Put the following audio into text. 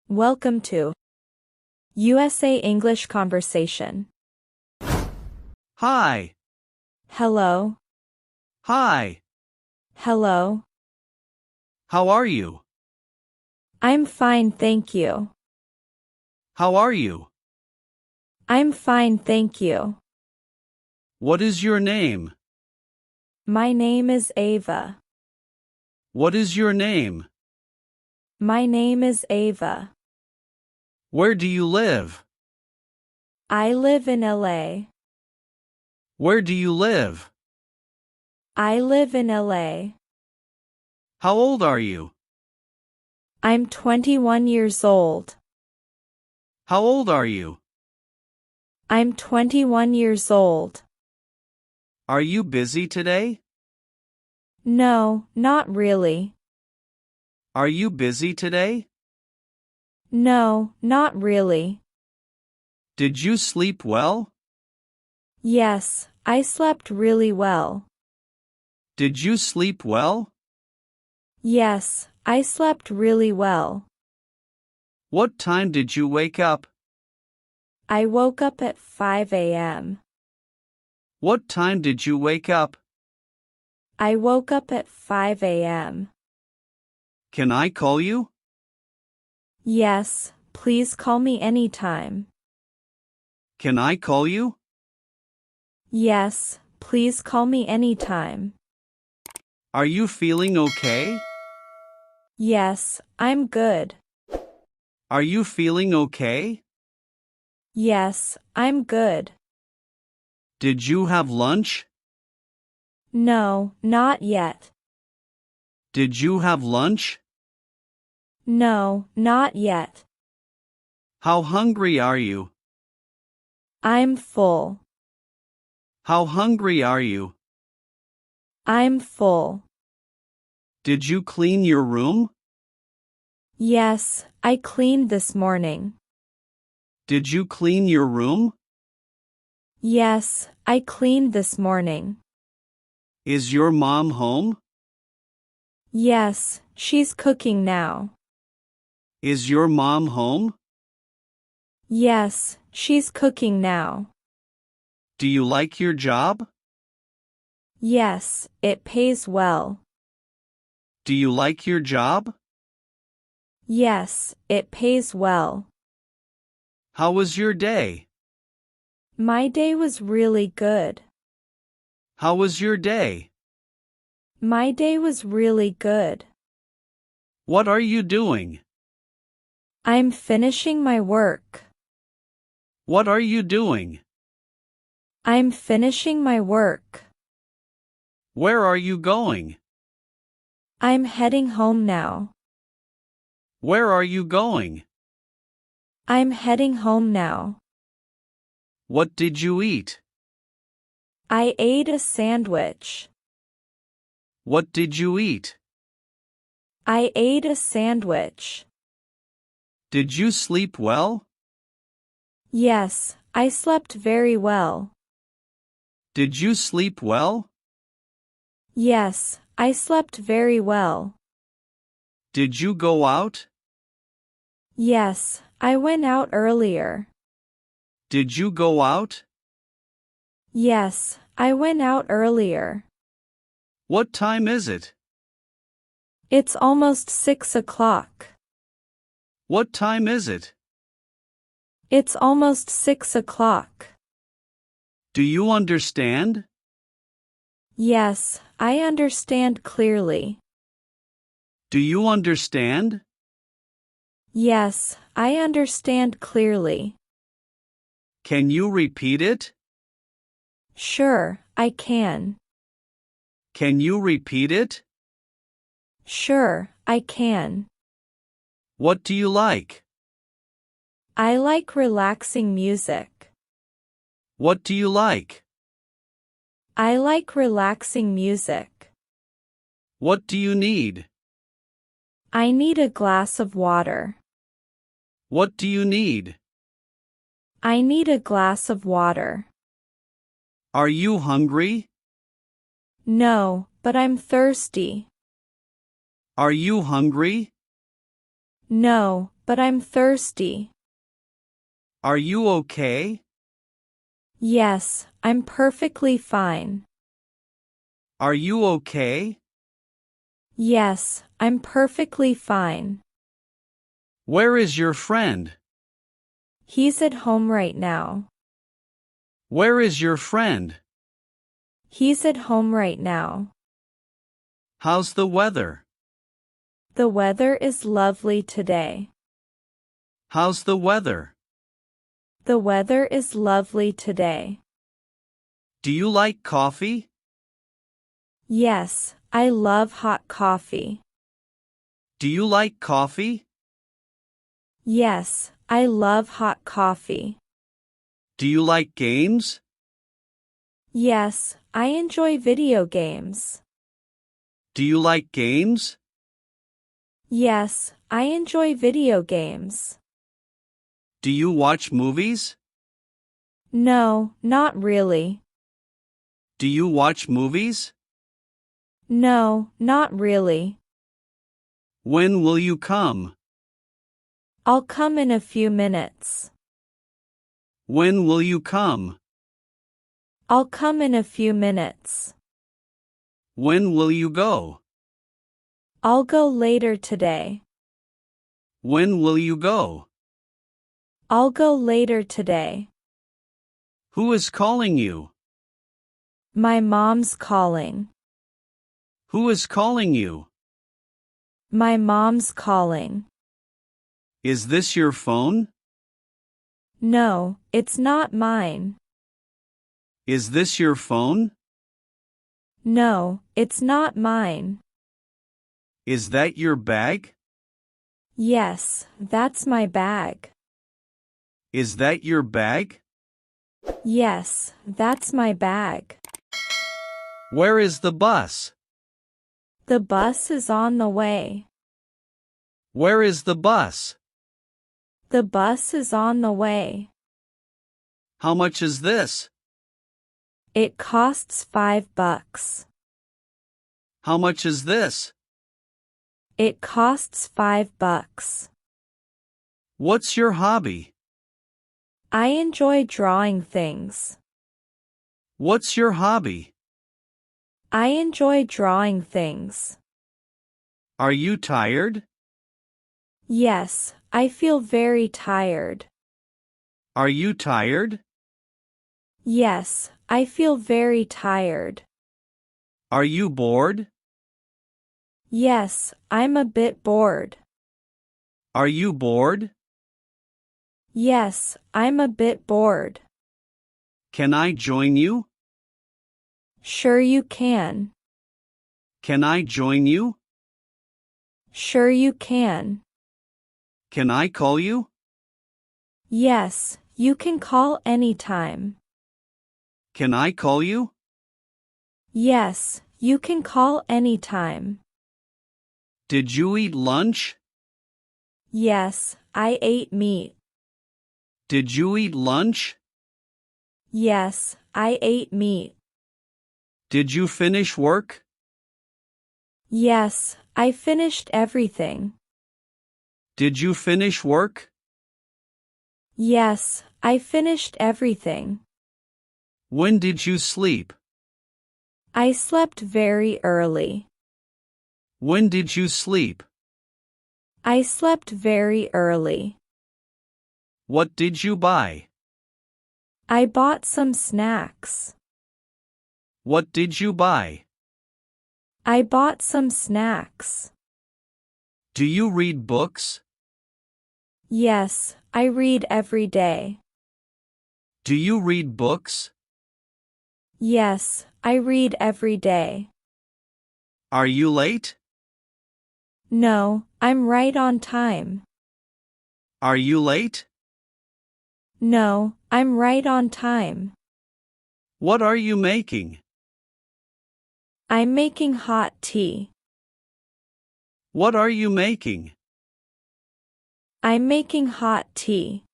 Welcome to USA English Conversation. Hi. Hello. Hi. Hello. How are you? I'm fine, thank you. How are you? I'm fine, thank you. What is your name? My name is Ava. What is your name? My name is Ava. Where do you live? I live in LA. Where do you live? I live in LA. How old are you? I'm 21 years old. How old are you? I'm 21 years old. Are you busy today? No, not really. Are you busy today? No, not really. Did you sleep well? Yes, I slept really well. Did you sleep well? Yes, I slept really well. What time did you wake up? I woke up at 5 a.m. What time did you wake up? I woke up at 5 a.m. Can I call you? Yes, please call me anytime. Can I call you? Yes, please call me anytime. Are you feeling okay? Yes, I'm good. Are you feeling okay? Yes, I'm good. Did you have lunch? No, not yet. Did you have lunch? No, not yet. How hungry are you? I'm full. How hungry are you? I'm full. Did you clean your room? Yes, I cleaned this morning. Did you clean your room? Yes, I cleaned this morning. Is your mom home? Yes, she's cooking now. Is your mom home? Yes, she's cooking now. Do you like your job? Yes, it pays well. Do you like your job? Yes, it pays well. How was your day? My day was really good. How was your day? My day was really good. What are you doing? I'm finishing my work. What are you doing? I'm finishing my work. Where are you going? I'm heading home now. Where are you going? I'm heading home now. What did you eat? I ate a sandwich. What did you eat? I ate a sandwich. Did you sleep well? Yes, I slept very well. Did you sleep well? Yes, I slept very well. Did you go out? Yes, I went out earlier. Did you go out? Yes, I went out earlier. What time is it? It's almost 6 o'clock. What time is it? It's almost 6 o'clock. Do you understand? Yes, I understand clearly. Do you understand? Yes, I understand clearly. Can you repeat it? Sure, I can. Can you repeat it? Sure, I can. What do you like? I like relaxing music. What do you like? I like relaxing music. What do you need? I need a glass of water. What do you need? I need a glass of water. Are you hungry? No, but I'm thirsty. Are you hungry? No, but I'm thirsty. Are you okay? Yes, I'm perfectly fine. Are you okay? Yes, I'm perfectly fine. Where is your friend? He's at home right now. Where is your friend? He's at home right now. How's the weather? The weather is lovely today. How's the weather? The weather is lovely today. Do you like coffee? Yes, I love hot coffee. Do you like coffee? Yes, I love hot coffee. Do you like games? Yes, I enjoy video games. Do you like games? Yes, I enjoy video games. Do you watch movies? No, not really. Do you watch movies? No, not really. When will you come? I'll come in a few minutes. When will you come? I'll come in a few minutes. When will you go? I'll go later today. When will you go? I'll go later today. Who is calling you? My mom's calling. Who is calling you? My mom's calling. Is this your phone? No, it's not mine. Is this your phone? No, it's not mine. Is that your bag? Yes, that's my bag. Is that your bag? Yes, that's my bag. Where is the bus? The bus is on the way. Where is the bus? The bus is on the way. How much is this? It costs $5. How much is this? It costs $5. What's your hobby? I enjoy drawing things. What's your hobby? I enjoy drawing things. Are you tired? Yes, I feel very tired. Are you tired? Yes, I feel very tired. Are you bored? Yes, I'm a bit bored. Are you bored? Yes, I'm a bit bored. Can I join you? Sure you can. Can I join you? Sure you can. Can I call you? Yes, you can call anytime. Can I call you? Yes, you can call anytime. Did you eat lunch? Yes, I ate meat. Did you eat lunch? Yes, I ate meat. Did you finish work? Yes, I finished everything. Did you finish work? Yes, I finished everything. When did you sleep? I slept very early. When did you sleep? I slept very early. What did you buy? I bought some snacks. What did you buy? I bought some snacks. Do you read books? Yes, I read every day. Do you read books? Yes, I read every day. Are you late? No, I'm right on time. Are you late? No, I'm right on time. What are you making? I'm making hot tea. What are you making? I'm making hot tea.